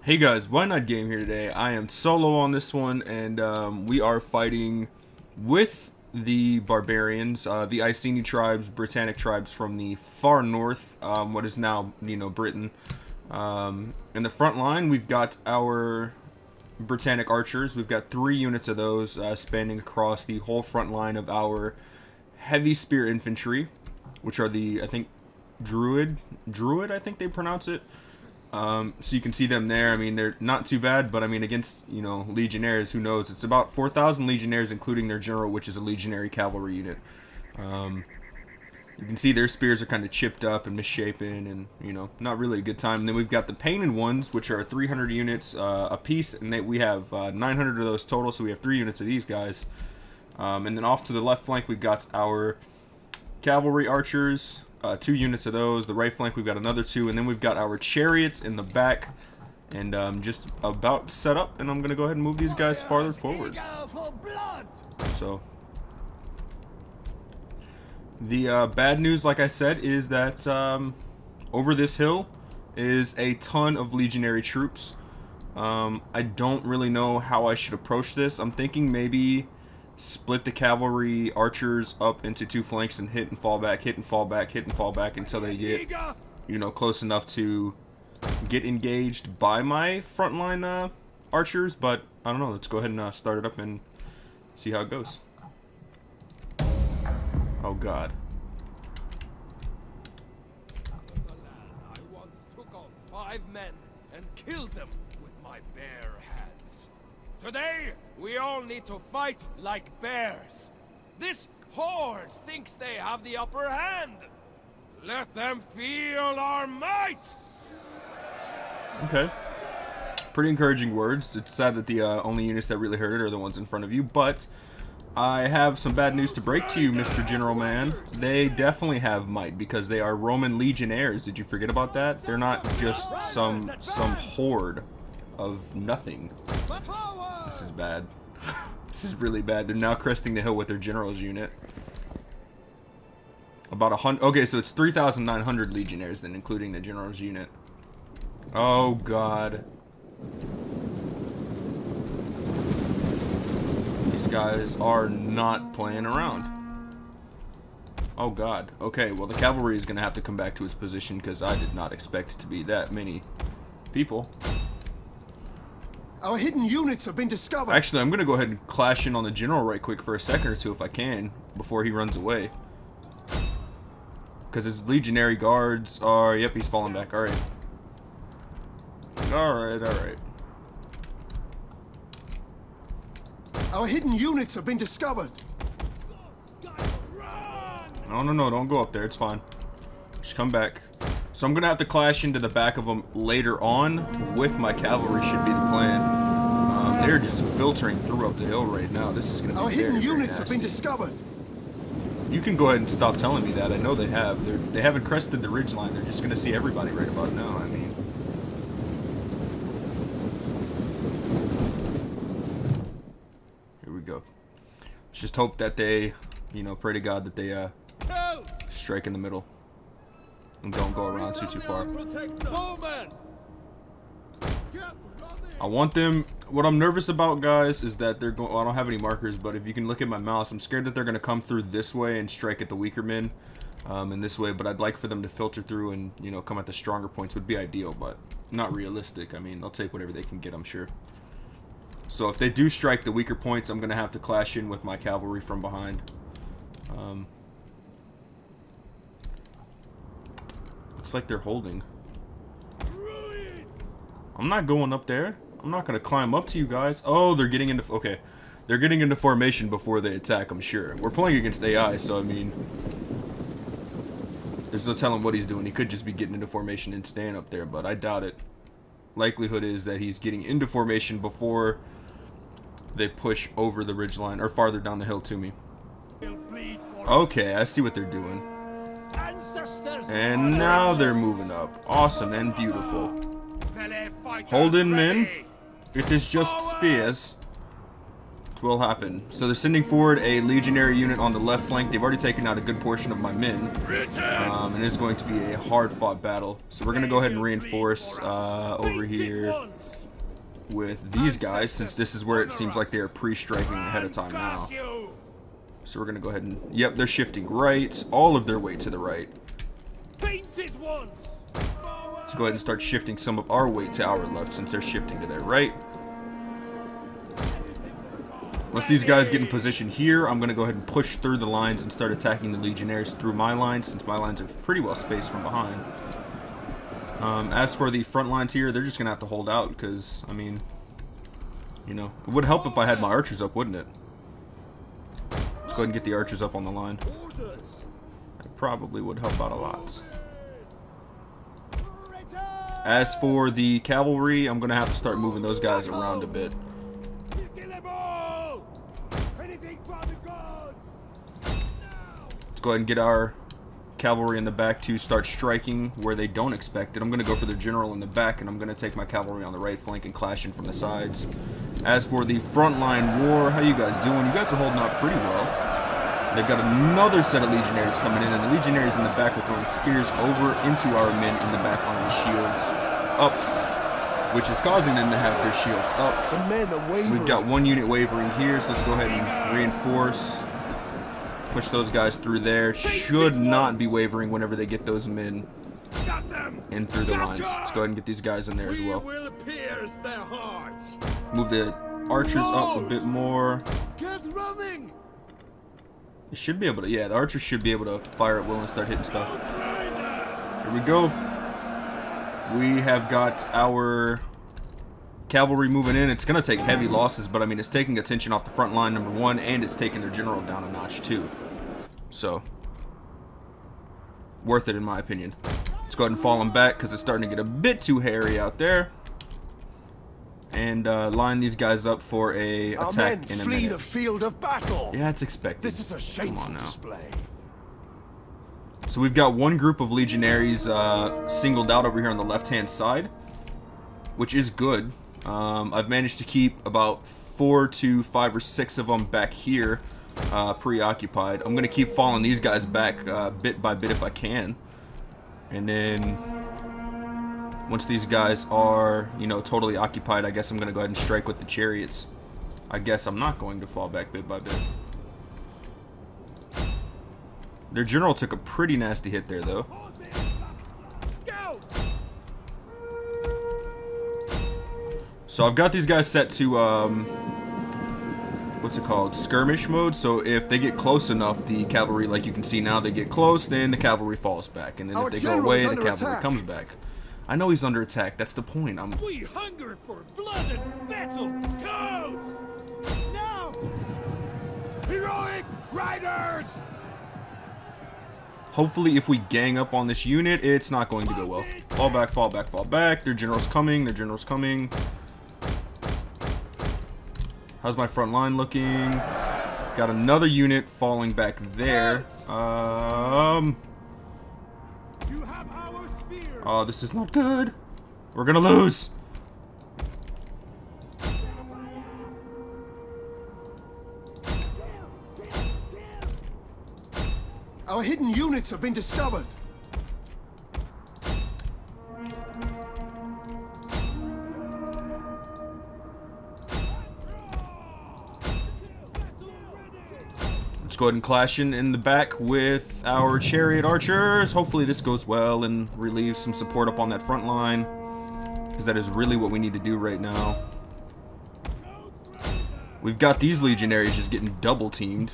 Hey guys, Why Not Game here today. I am solo on this one, and we are fighting with the Barbarians, the Iceni tribes, Britannic tribes from the far north, what is now, Britain. In the front line, we've got our Britannic archers. We've got 3 units of those spanning across the whole front line of our heavy spear infantry, which are the, I think, Druid, I think they pronounce it. So you can see them there. I mean, they're not too bad, but I mean, against, Legionaries, who knows? It's about 4,000 Legionaries, including their general, which is a Legionary cavalry unit. You can see their spears are kind of chipped up and misshapen and, not really a good time. And then we've got the painted ones, which are 300 units a piece, and we have 900 of those total, so we have 3 units of these guys. And then off to the left flank, we've got our cavalry archers. 2 units of those. The right flank, we've got another 2, and then we've got our chariots in the back, and just about set up, and I'm gonna go ahead and move these guys farther forward. So the bad news, like I said, is that over this hill is a ton of legionary troops. I don't really know how I should approach this. I'm thinking maybe split the cavalry archers up into 2 flanks and hit and fall back, hit and fall back, hit and fall back until they get, close enough to get engaged by my frontline archers. But I don't know. Let's go ahead and start it up and see how it goes. Oh God. I once took on 5 men and killed them with my bare hands. Today, we all need to fight like bears. This horde thinks they have the upper hand. Let them feel our might! Okay. Pretty encouraging words. It's sad that the only units that really hurt it are the ones in front of you, but I have some bad news to break to you, Mr. General Man. They definitely have might because they are Roman Legionnaires. Did you forget about that? They're not just some horde of nothing. This is bad. This is really bad. They're now cresting the hill with their general's unit. About 100. Okay, so it's 3,900 legionnaires then, including the general's unit. Oh God. These guys are not playing around. Oh God. Okay, well the cavalry is going to have to come back to its position because I did not expect it to be that many people. Our hidden units have been discovered. Actually, I'm going to go ahead and clash in on the general right quick for a second or two if I can, before he runs away. Because his legionary guards are... Yep, he's falling back. Alright. Alright. Our hidden units have been discovered. No, don't go up there. It's fine. Just come back. So I'm going to have to clash into the back of them later on with my cavalry should be the plan. They're just filtering through up the hill right now. This is going to be very, hidden units nasty. have been discovered. You can go ahead and stop telling me that. I know they have. They haven't crested the ridgeline. They're just going to see everybody right about now. I mean, here we go. Let's just hope that they, pray to God that they strike in the middle. And don't go around too far. I want them. What I'm nervous about, guys, is that they're going. Well, I don't have any markers, but if you can look at my mouse, I'm scared that they're going to come through this way and strike at the weaker men, in this way. But I'd like for them to filter through and come at the stronger points would be ideal, but not realistic. I mean, they'll take whatever they can get, I'm sure. So if they do strike the weaker points, I'm going to have to clash in with my cavalry from behind. Looks like they're holding. I'm not going up there. I'm not going to climb up to you guys. Oh, they're getting into... Okay. They're getting into formation before they attack, I'm sure. We're playing against AI, so I mean... There's no telling what he's doing. He could just be getting into formation and staying up there, but I doubt it. Likelihood is that he's getting into formation before they push over the ridgeline, or farther down the hill to me. Okay, I see what they're doing. And now they're moving up. Awesome and beautiful. Hold in, men. It is just spears. It will happen. So they're sending forward a legionary unit on the left flank. They've already taken out a good portion of my men. And it's going to be a hard-fought battle. So we're going to go ahead and reinforce over here with these guys, since this is where it seems like they're pre-striking ahead of time now. So we're going to go ahead and... Yep, they're shifting right. All of their weight to the right. Let's go ahead and start shifting some of our weight to our left, since they're shifting to their right. Once these guys get in position here, I'm going to go ahead and push through the lines and start attacking the Legionaries through my lines, since my lines are pretty well spaced from behind. As for the front lines here, they're just going to have to hold out because, I mean, you know, it would help if I had my archers up, wouldn't it? Let's go ahead and get the archers up on the line. It probably would help out a lot. As for the cavalry, I'm going to have to start moving those guys around a bit. Let's go ahead and get our cavalry in the back to start striking where they don't expect it. I'm going to go for the general in the back, and I'm going to take my cavalry on the right flank and clash in from the sides. As for the frontline war, how you guys doing? You guys are holding out pretty well. They've got another set of legionaries coming in, and the legionaries in the back are throwing spears over into our men in the back on the shields up, which is causing them to have their shields up. The men are wavering. We've got one unit wavering here, so let's go ahead and reinforce. Push those guys through there. Should not be wavering whenever they get those men in through the lines. Let's go ahead and get these guys in there as well. Move the archers up a bit more. They should be able to, yeah, the archers should be able to fire at will and start hitting stuff. Here we go. We have got our cavalry moving in. It's going to take heavy losses, but I mean, it's taking attention off the front line, number one, and it's taking their general down a notch, too. So, worth it in my opinion. Let's go ahead and fall them back because it's starting to get a bit too hairy out there. And line these guys up for a attack in a minute. The field of battle. Yeah, it's expected. This is a shameful display. So we've got one group of legionaries singled out over here on the left-hand side, which is good. I've managed to keep about 4 to 5 or 6 of them back here preoccupied. I'm going to keep falling these guys back bit by bit if I can. And then once these guys are, you know, totally occupied, I guess I'm going to go ahead and strike with the chariots. I guess I'm not going to fall back bit by bit. Their general took a pretty nasty hit there, though. So I've got these guys set to, what's it called? Skirmish mode. So if they get close enough, the cavalry, like you can see now, they get close, then the cavalry falls back. And then if they go away, the cavalry comes back. I know he's under attack. That's the point. We hunger for blood and battle. Scouts! Now! Heroic riders! Hopefully, if we gang up on this unit, it's not going to go well. Fall back, fall back, fall back. Their general's coming. Their general's coming. How's my front line looking? Got another unit falling back there. Oh, this is not good. We're gonna lose. Our hidden units have been discovered. Let's go ahead and clash in the back with our chariot archers. Hopefully this goes well and relieves some support up on that front line, because that is really what we need to do right now. We've got these legionaries just getting double teamed,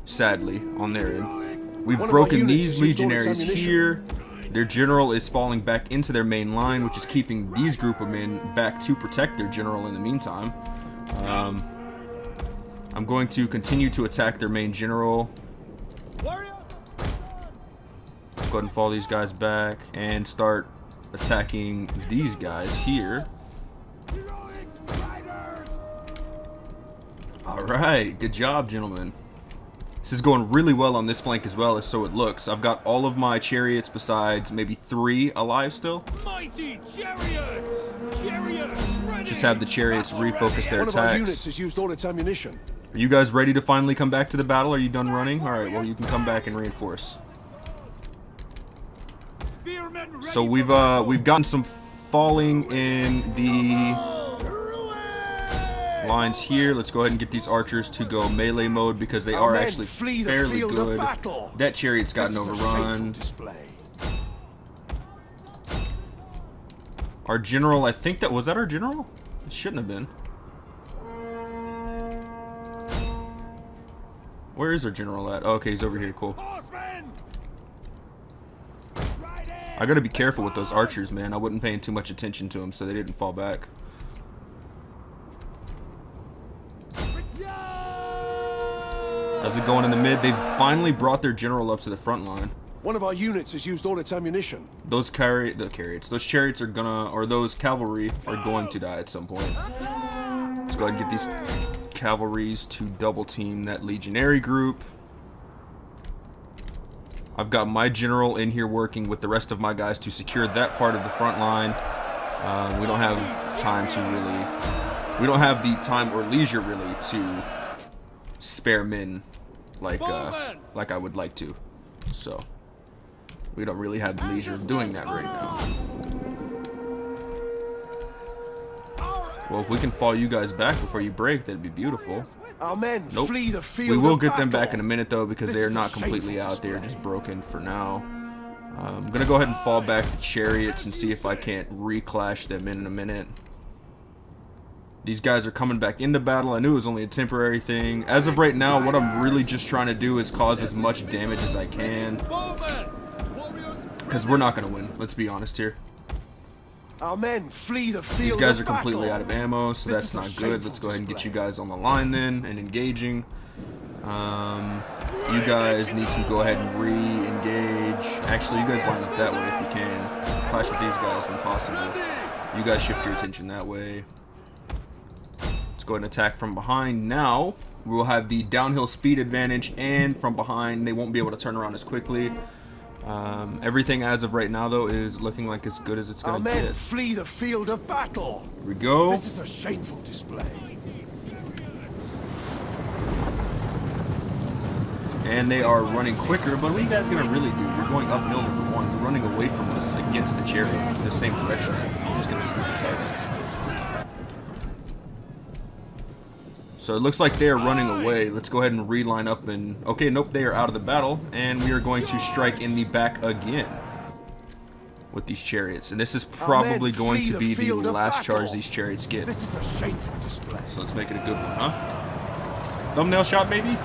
sadly, on their end. We've broken these legionaries here. Their general is falling back into their main line, which is keeping these group of men back to protect their general in the meantime. I'm going to continue to attack their main general. Let's go ahead and fall these guys back and start attacking these guys here. Alright, good job, gentlemen. This is going really well on this flank as well, as so it looks. I've got all of my chariots besides maybe 3 alive still. Mighty chariots! Chariots ready! Just have the chariots refocus their One of our attacks. units has used all its ammunition. Are you guys ready to finally come back to the battle? Are you done running? Alright, well you can come back and reinforce. So we've gotten some falling in the lines here. Let's go ahead and get these archers to go melee mode because they are actually fairly good. That chariot's gotten overrun. Our general, I think that was that our general? It shouldn't have been. Where is our general at? Oh, okay, he's over here. Cool. I gotta be careful with those archers, man. I wasn't paying too much attention to them, so they didn't fall back. How's it going in the mid? They've finally brought their general up to the front line. One of our units has used all its ammunition. Those those chariots are gonna, or those cavalry are going to die at some point. Let's go ahead and get these cavalries to double team that legionary group. I've got my general in here working with the rest of my guys to secure that part of the front line. We don't have time to really, we don't have the time or leisure really to spare men like I would like to. So we don't really have the leisure of doing that right now. Well, if we can fall you guys back before you break, that'd be beautiful. Our men Nope. flee the field We will of get them battle. back in a minute though because This they're is a not completely shameful out. They're display. just broken for now. I'm gonna go ahead and fall back the chariots and see if I can't reclash them in a minute. These guys are coming back into battle. I knew it was only a temporary thing. As of right now, what I'm really just trying to do is cause as much damage as I can. Because we're not going to win. Let's be honest here. Our men flee the field These guys are of completely battle. out of ammo, so This that's is a not good. shameful Let's go ahead and get you display. guys on the line then and engaging. You guys need to go ahead and re-engage. Actually, you guys line up that way if you can. Clash with these guys when possible. You guys shift your attention that way. Let's go ahead and attack from behind. Now, we will have the downhill speed advantage, and from behind, they won't be able to turn around as quickly. Everything as of right now, though, is looking like as good as it's Our going to men get. flee the field of battle. Here we go. This is a shameful display. And they are running quicker, but what are you guys going to really do? You're going uphill, number one. You're running away from us against the chariots in the same direction. You're just going to lose the targets. So it looks like they are running away. Let's go ahead and reline up and... Okay, nope, they are out of the battle. And we are going to strike in the back again with these chariots. And this is probably going to be the last charge these chariots get. This is a shameful display. So let's make it a good one, huh? Thumbnail shot, baby?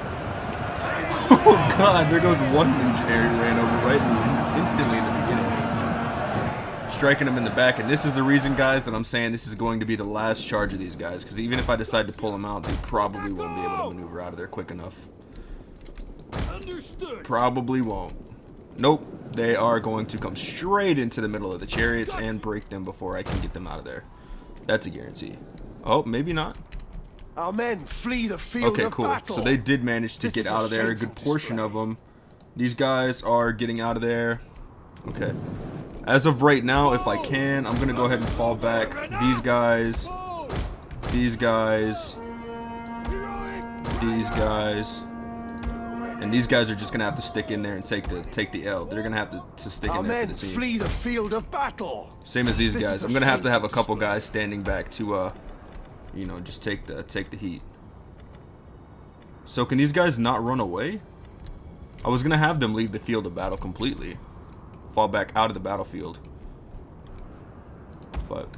Oh god, there goes one legionary ran over right instantly in the beginning. Striking them in the back, and this is the reason, guys, that I'm saying this is going to be the last charge of these guys, because even if I decide to pull them out, they probably won't be able to maneuver out of there quick enough. Understood. Probably won't. Nope, they are going to come straight into the middle of the chariots and break them before I can get them out of there. That's a guarantee. Oh, maybe not. Our men flee the field Okay, of cool. battle. So they did manage to This get is a out of there. A shameful good portion display. of them. These guys are getting out of there. Okay. As of right now, if I can, I'm going to go ahead and fall back. These guys. These guys. These guys. And these guys are just going to have to stick in there and take the L. They're going to have to stick Our in there for men the team. flee the field of battle. Same as these This guys. is a I'm going to have a shameful couple display. guys standing back to you know, just take the heat. So can these guys not run away? I was gonna have them leave the field of battle completely, fall back out of the battlefield, but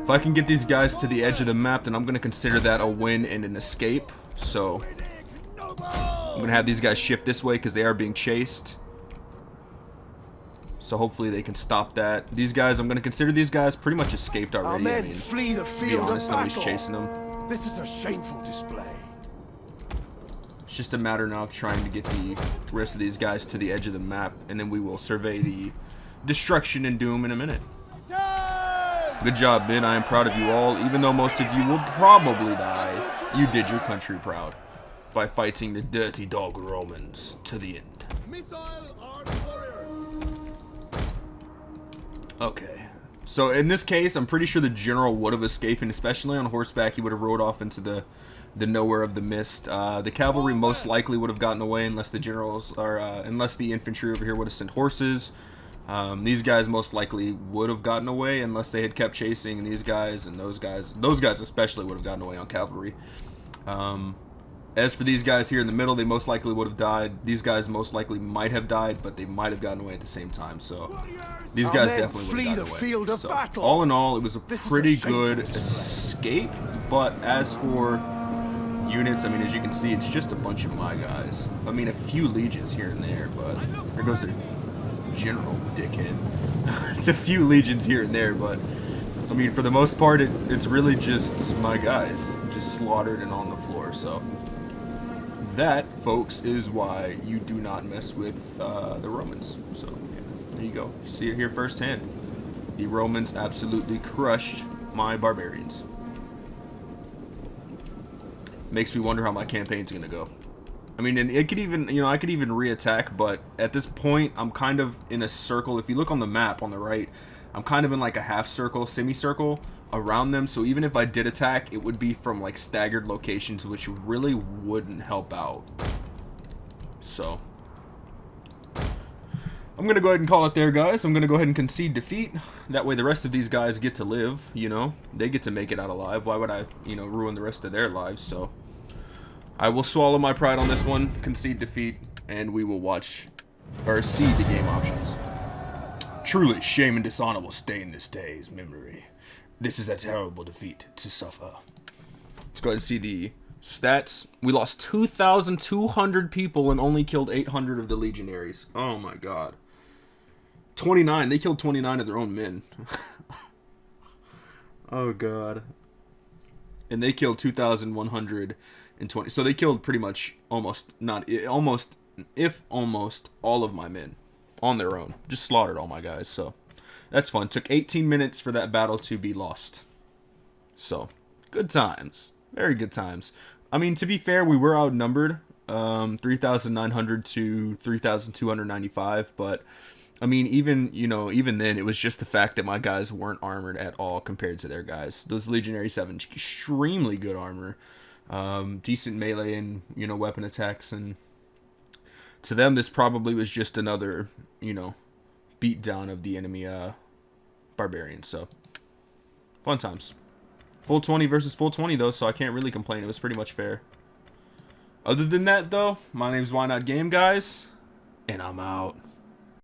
if I can get these guys to the edge of the map, then I'm gonna consider that a win and an escape. So I'm gonna have these guys shift this way because they are being chased. So hopefully they can stop that. These guys, I'm going to consider these guys pretty much escaped Our already. men I mean, flee the to be field honest, of nobody's battle. chasing them. This is a shameful display. It's just a matter now of trying to get the rest of these guys to the edge of the map, and then we will survey the destruction and doom in a minute. Good job, Ben. I am proud of you all. Even though most of you will probably die, you did your country proud by fighting the dirty dog Romans to the end. Missile armed warriors. Okay. So in this case, I'm pretty sure the general would have escaped, and especially on horseback, he would have rode off into the nowhere of the mist. The cavalry most likely would have gotten away unless the generals or unless the infantry over here would have sent horses. These guys most likely would have gotten away unless they had kept chasing, and these guys and those guys especially would have gotten away on cavalry. As for these guys here in the middle, they most likely would have died. These guys most likely might have died, but they might have gotten away at the same time. So these guys definitely would have gotten away. Field of so, battle. all in all, it was a pretty good escape. But as for units, I mean, as you can see, it's just a bunch of my guys. I mean, a few legions here and there, but there goes their general dickhead. It's a few legions here and there, but I mean, for the most part, it's really just my guys, just slaughtered and on the floor. So that, folks, is why you do not mess with the Romans. So yeah, there you go. You see it here firsthand. The Romans absolutely crushed my barbarians. Makes me wonder how my campaign's gonna go. I mean, and it could even, you know, I could even re-attack, but at this point, I'm kind of in a circle. If you look on the map on the right, I'm kind of in like a half circle, semicircle around them. So even if I did attack, it would be from like staggered locations, which really wouldn't help out. So I'm going to go ahead and call it there, guys. I'm going to go ahead and concede defeat. That way the rest of these guys get to live, you know. They get to make it out alive. Why would I, you know, ruin the rest of their lives? So I will swallow my pride on this one, concede defeat, and we will watch or see the game options. Truly, shame and dishonor will stay in this day's memory. This is a terrible defeat to suffer. Let's go ahead and see the stats. We lost 2,200 people and only killed 800 of the Legionaries. Oh my god. 29. They killed 29 of their own men. Oh god. And they killed 2,120. So they killed pretty much almost all of my men on their own. Just slaughtered all my guys. So that's fun. Took 18 minutes for that battle to be lost. So good times. Very good times. I mean, to be fair, we were outnumbered, 3,900 to 3,295, but I mean, even then, it was just the fact that my guys weren't armored at all compared to their guys. Those Legionaries have extremely good armor, decent melee and, you know, weapon attacks, and to them, this probably was just another, you know, beat down of the enemy barbarians. So fun times. Full 20 versus full 20, though, so I can't really complain. It was pretty much fair. Other than that, though, my name's Why Not Game, guys, and I'm out.